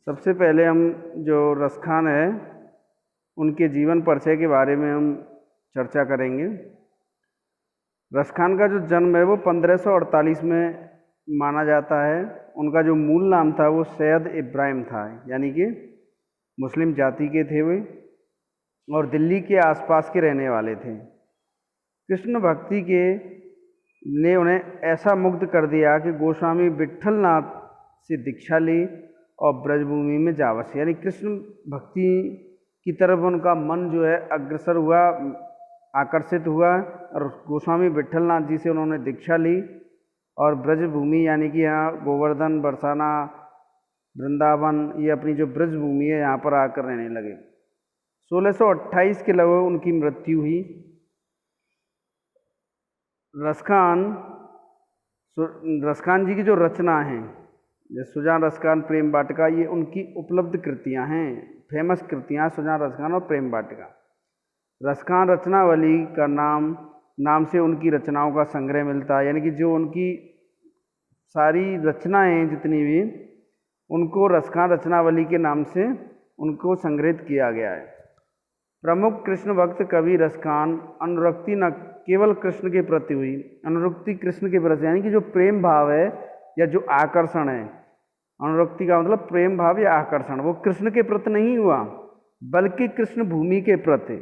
सबसे पहले हम जो रसखान है उनके जीवन परिचय के बारे में हम चर्चा करेंगे। रसखान का जो जन्म है वो 1548 में माना जाता है। उनका जो मूल नाम था वो सैयद इब्राहिम था, यानी कि मुस्लिम जाति के थे वे और दिल्ली के आसपास के रहने वाले थे। कृष्ण भक्ति के ने उन्हें ऐसा मुग्ध कर दिया कि गोस्वामी विट्ठलनाथ से दीक्षा ली और ब्रजभूमि में जा बसे, यानी कृष्ण भक्ति की तरफ उनका मन जो है अग्रसर हुआ, आकर्षित हुआ और गोस्वामी विट्ठलनाथ जी से उन्होंने दीक्षा ली और ब्रजभूमि यानी कि यहाँ गोवर्धन, बरसाना, वृंदावन, ये अपनी जो ब्रजभूमि है यहाँ पर आकर रहने लगे। 1628 के लगभग उनकी मृत्यु हुई। रसखान जी की जो रचना है जैसे सुजान रसखान, प्रेम वाटिका, ये उनकी उपलब्ध कृतियाँ हैं, फेमस कृतियाँ सुजान रसखान और प्रेम वाटिका। रसखान रचनावली का नाम से उनकी रचनाओं का संग्रह मिलता है, यानी कि जो उनकी सारी रचनाएं हैं जितनी भी, उनको रसखान रचनावली के नाम से उनको संग्रहित किया गया है। प्रमुख कृष्ण भक्त कवि रसखान अनुरक्ति न केवल कृष्ण के प्रति हुई, अनुरक्ति कृष्ण के प्रति, यानी कि जो प्रेम भाव है या जो आकर्षण है, अनुरक्ति का मतलब प्रेम भाव या आकर्षण, वो कृष्ण के प्रति नहीं हुआ बल्कि कृष्ण भूमि के प्रति।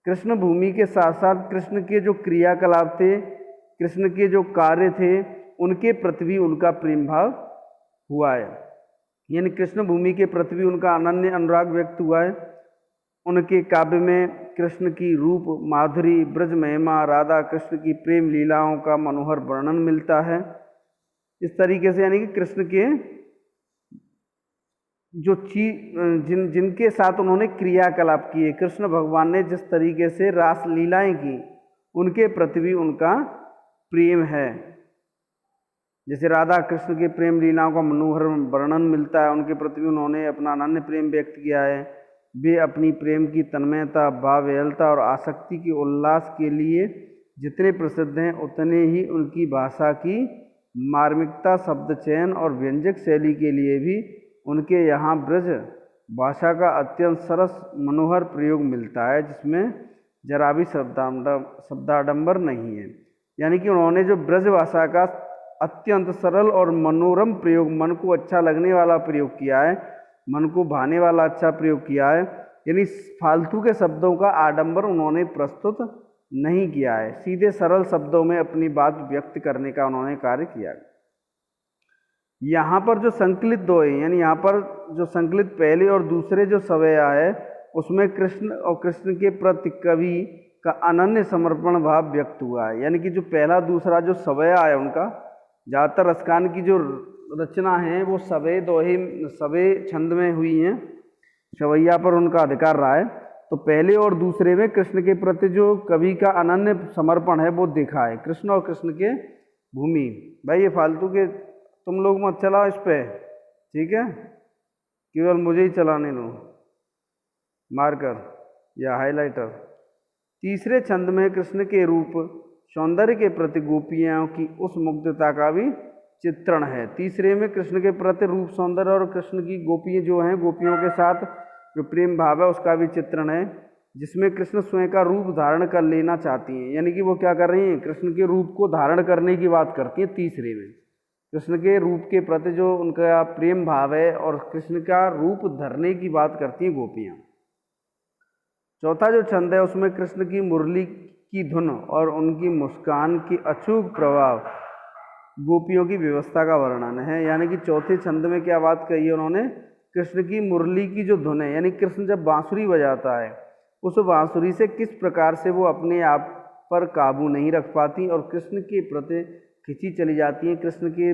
कृष्ण भूमि के साथ साथ कृष्ण के जो क्रियाकलाप थे, कृष्ण के जो कार्य थे, उनके प्रति भी उनका प्रेम भाव हुआ है, यानी कृष्ण भूमि के प्रति भी उनका अनन्य अनुराग व्यक्त हुआ है। उनके काव्य में कृष्ण की रूप माधुरी, ब्रज महिमा, राधा कृष्ण की प्रेम लीलाओं का मनोहर वर्णन मिलता है। इस तरीके से यानी कि कृष्ण के जो जिनके साथ उन्होंने क्रियाकलाप किए, कृष्ण भगवान ने जिस तरीके से रास लीलाएं की, उनके प्रति भी उनका प्रेम है। जैसे राधा कृष्ण के प्रेम लीलाओं का मनोहर वर्णन मिलता है, उनके प्रति भी उन्होंने अपना अनन्य प्रेम व्यक्त किया है। वे अपनी प्रेम की तन्मयता, भावयलता और आसक्ति के उल्लास के लिए जितने प्रसिद्ध हैं, उतने ही उनकी भाषा की मार्मिकता, शब्द चयन और व्यंजक शैली के लिए भी उनके यहाँ ब्रज भाषा का अत्यंत सरस मनोहर प्रयोग मिलता है, जिसमें जरा भी शब्दाडंबर नहीं है। यानी कि उन्होंने जो ब्रज भाषा का अत्यंत सरल और मनोरम प्रयोग, मन को अच्छा लगने वाला प्रयोग किया है, मन को भाने वाला अच्छा प्रयोग किया है, यानी फालतू के शब्दों का आडंबर उन्होंने प्रस्तुत नहीं किया है, सीधे सरल शब्दों में अपनी बात व्यक्त करने का उन्होंने कार्य किया। यहाँ पर जो संकलित दो है, यानी यहाँ पर जो संकलित पहले और दूसरे जो सवैया है, उसमें कृष्ण और कृष्ण के प्रति कवि का अनन्य समर्पण भाव व्यक्त हुआ है। यानी कि जो पहला दूसरा जो सवैया है उनका, ज़्यादातर रसखान की जो रचना है वो सवे दोहे, सवे छंद में हुई हैं, सवैया पर उनका अधिकार रहा है। तो पहले और दूसरे में कृष्ण के प्रति जो कवि का अनन्य समर्पण है वो देखा है, कृष्ण और कृष्ण के भूमि। भाई ये फालतू के तुम लोग मत चलाओ इस पे, ठीक है, केवल मुझे ही चलाने दो, मार्कर या हाइलाइटर। तीसरे छंद में कृष्ण के रूप सौंदर्य के प्रति गोपियों की उस मुग्धता का भी चित्रण है। तीसरे में कृष्ण के प्रति रूप, सौंदर्य और कृष्ण की गोपियाँ जो हैं, गोपियों के साथ जो प्रेम भाव है उसका भी चित्रण है, जिसमें कृष्ण स्वयं का रूप धारण कर लेना चाहती हैं। यानी कि वो क्या कर रही हैं, कृष्ण के रूप को धारण करने की बात करती हैं। तीसरे में कृष्ण के रूप के प्रति जो उनका प्रेम भाव है और कृष्ण का रूप धरने की बात करती हैं गोपियाँ। चौथा जो छंद है उसमें कृष्ण की मुरली की धुन और उनकी मुस्कान की अचूक प्रभाव, गोपियों की व्यवस्था का वर्णन है। यानी कि चौथे छंद में क्या बात कही है उन्होंने, कृष्ण की मुरली की जो धुन है, यानी कृष्ण जब बांसुरी बजाता है, उस बांसुरी से किस प्रकार से वो अपने आप पर काबू नहीं रख पाती और कृष्ण के प्रति खिंची चली जाती हैं, कृष्ण के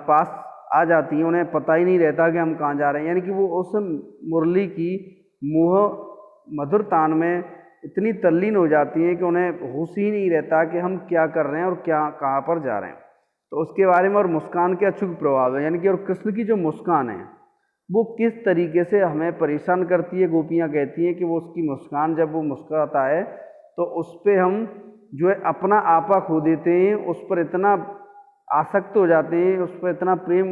पास आ जाती हैं, उन्हें पता ही नहीं रहता कि हम कहाँ जा रहे हैं। यानी कि वो उस मुरली की मोह मधुर तान में इतनी तल्लीन हो जाती हैं कि उन्हें होश ही नहीं रहता कि हम क्या कर रहे हैं और क्या कहाँ पर जा रहे हैं। तो उसके बारे में, और मुस्कान के अचूक प्रभाव है, यानी कि और कृष्ण की जो मुस्कान है वो किस तरीके से हमें परेशान करती है। गोपियाँ कहती हैं कि वो उसकी मुस्कान, जब वो मुस्कुराता है तो उस पर हम जो है अपना आपा खो देते हैं, उस पर इतना आसक्त हो जाते हैं, उस पर इतना प्रेम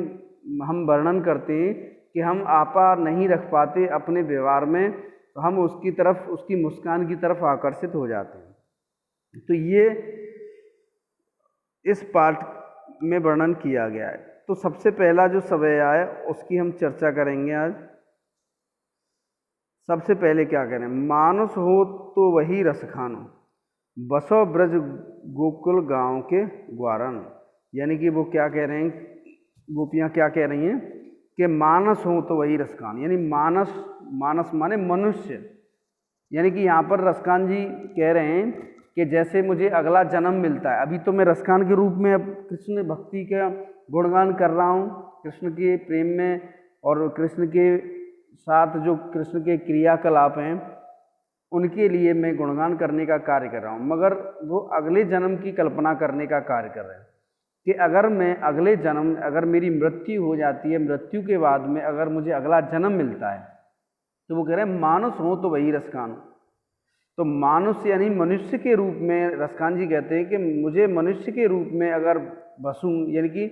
हम वर्णन करते हैं कि हम आपा नहीं रख पाते अपने व्यवहार में, तो हम उसकी तरफ, उसकी मुस्कान की तरफ आकर्षित हो जाते हैं। तो ये इस पाठ में वर्णन किया गया है। तो सबसे पहला जो सवैया है उसकी हम चर्चा करेंगे आज। सबसे पहले क्या कह रहे हैं, मानस हो तो वही रस खानो, बसो ब्रज गोकुल गांव के ग्वारन। यानी कि वो क्या कह रहे हैं, गोपियाँ क्या कह रही हैं कि मानस हो तो वही रसखान, यानी मानस, मानस माने मनुष्य। यानी कि यहाँ पर रसखान जी कह रहे हैं कि जैसे मुझे अगला जन्म मिलता है, अभी तो मैं रसखान के रूप में अब कृष्ण भक्ति का गुणगान कर रहा हूँ, कृष्ण के प्रेम में और कृष्ण के साथ जो कृष्ण के क्रियाकलाप हैं उनके लिए मैं गुणगान करने का कार्य कर रहा हूँ, मगर वो अगले जन्म की कल्पना करने का कार्य कर रहे हैं कि अगर मैं अगले जन्म, अगर मेरी मृत्यु हो जाती है, मृत्यु के बाद में अगर मुझे अगला जन्म मिलता है, तो वो कह रहे हैं मानुष हो तो वही रसखान। तो मानुष यानी मनुष्य के रूप में, रसखान जी कहते हैं कि मुझे मनुष्य के रूप में अगर बसूं, यानी कि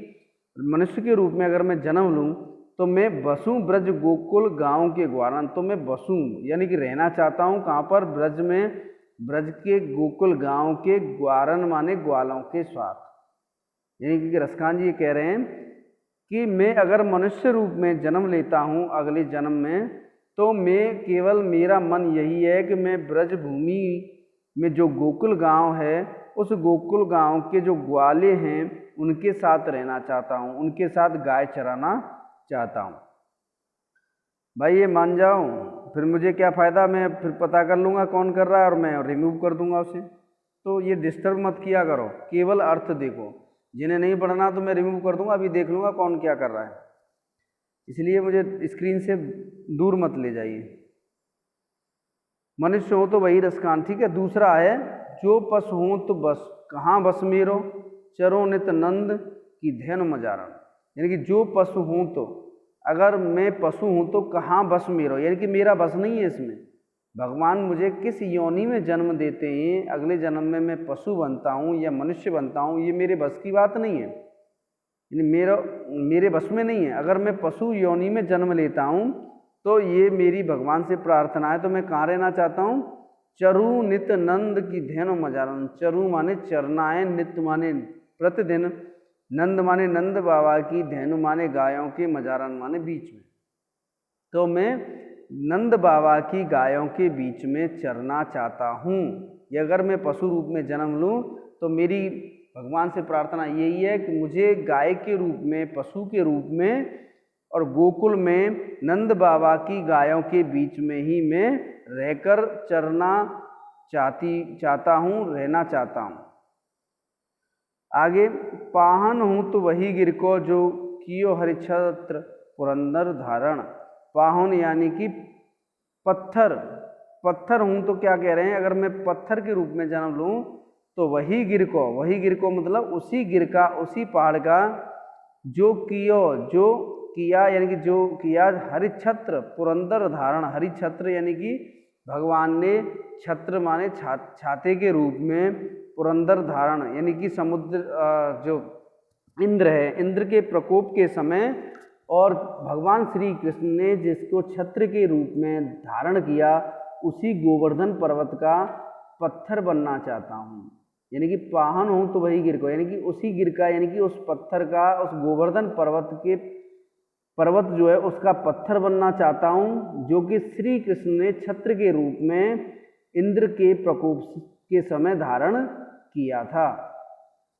मनुष्य के रूप में अगर मैं जन्म लूं तो मैं बसूं ब्रज गोकुल गांव के ग्वारन। तो मैं बसूं यानी कि रहना चाहता हूं कहाँ पर, ब्रज में, ब्रज के गोकुल गांव के ग्वारन माने ग्वालों के साथ। यानी कि रसखान जी ये कह रहे हैं कि मैं अगर मनुष्य रूप में जन्म लेता हूँ अगले जन्म में, तो मैं केवल, मेरा मन यही है कि मैं ब्रज भूमि में जो गोकुल गांव है, उस गोकुल गांव के जो ग्वाले हैं उनके साथ रहना चाहता हूँ, उनके साथ गाय चराना चाहता हूँ। भाई ये मान जाओ, फिर मुझे क्या फ़ायदा, मैं फिर पता कर लूँगा कौन कर रहा है और मैं रिमूव कर दूँगा उसे। तो ये डिस्टर्ब मत किया करो, केवल अर्थ देखो। जिन्हें नहीं पढ़ना तो मैं रिमूव कर दूँगा, अभी देख लूँगा कौन क्या कर रहा है, इसलिए मुझे स्क्रीन से दूर मत ले जाइए। मनुष्य हो तो वही रसखान, ठीक है। दूसरा है, जो पशु हो तो बस कहाँ बस मेरो, चरो नित नंद की धैन मजारण। यानी कि जो पशु हूँ, तो अगर मैं पशु हूँ तो कहाँ बस मेरो, यानी कि मेरा बस नहीं है इसमें। भगवान मुझे किस योनि में जन्म देते हैं, अगले जन्म में मैं पशु बनता हूँ या मनुष्य बनता हूँ, ये मेरे बस की बात नहीं है, यानी मेरे बस में नहीं है। अगर मैं पशु योनि में जन्म लेता हूँ तो ये मेरी भगवान से प्रार्थना है। तो मैं कहाँ रहना चाहता हूँ, चरु नित नंद की धैन मजारण। चरु माने चरनाएं, नित माने प्रतिदिन, नंद माने नंद बाबा की, धेनु माने गायों के, मजारण माने बीच में। तो मैं नंद बाबा की गायों के बीच में चरना चाहता हूँ। ये अगर मैं पशु रूप में जन्म लूँ तो मेरी भगवान से प्रार्थना यही है कि मुझे गाय के रूप में, पशु के रूप में और गोकुल में नंद बाबा की गायों के बीच में ही मैं रहकर चरना चाहता हूँ, रहना चाहता हूँ। आगे, पाहन हूँ तो वही गिर को, जो कियो हरिछत्र पुरंदर धारण। पाहन यानी कि पत्थर, पत्थर हूँ तो क्या कह रहे हैं, अगर मैं पत्थर के रूप में जन्म लूँ तो वही गिर को, वही गिर को मतलब उसी गिर का, उसी पहाड़ का, जो कियो, जो किया यानी कि जो किया, हरिछत्र पुरंदर धारण। हरिछत्र यानी कि भगवान ने छत्र माने छाते के रूप में, पुरंदर धारण यानी कि समुद्र, जो इंद्र है, इंद्र के प्रकोप के समय, और भगवान श्री कृष्ण ने जिसको छत्र के रूप में धारण किया, उसी गोवर्धन पर्वत का पत्थर बनना चाहता हूँ। यानी कि पाहन हूँ तो वही गिर को, यानी कि उसी गिर का, यानी कि उस पत्थर का, उस गोवर्धन पर्वत जो है उसका पत्थर बनना चाहता हूँ, जो कि श्री कृष्ण ने छत्र के रूप में इंद्र के प्रकोप के समय धारण किया था।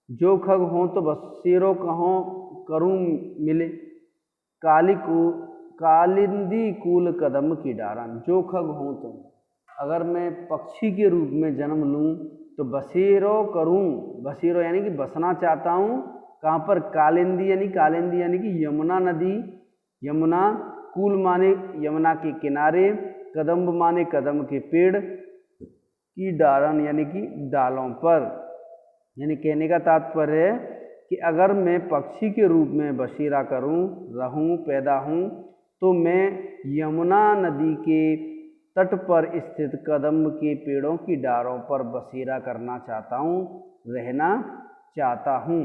जो खग हो तो बसेरो कहो करूँ मिले, कालिंदी कूल कदम की डारन। जो खग हो तो, अगर मैं पक्षी के रूप में जन्म लूँ तो बसेरो करूँ, बसेरो यानी कि बसना चाहता हूँ कहाँ पर, कालिंदी यानी कि यमुना नदी, यमुना, कूल माने यमुना के किनारे, कदम्ब माने कदम के पेड़, की डारन यानी कि डालों पर। यानी कहने का तात्पर्य है कि अगर मैं पक्षी के रूप में बसेरा करूं, रहूं, पैदा हूं, तो मैं यमुना नदी के तट पर स्थित कदम्ब के पेड़ों की डारों पर बसेरा करना चाहता हूं, रहना चाहता हूं।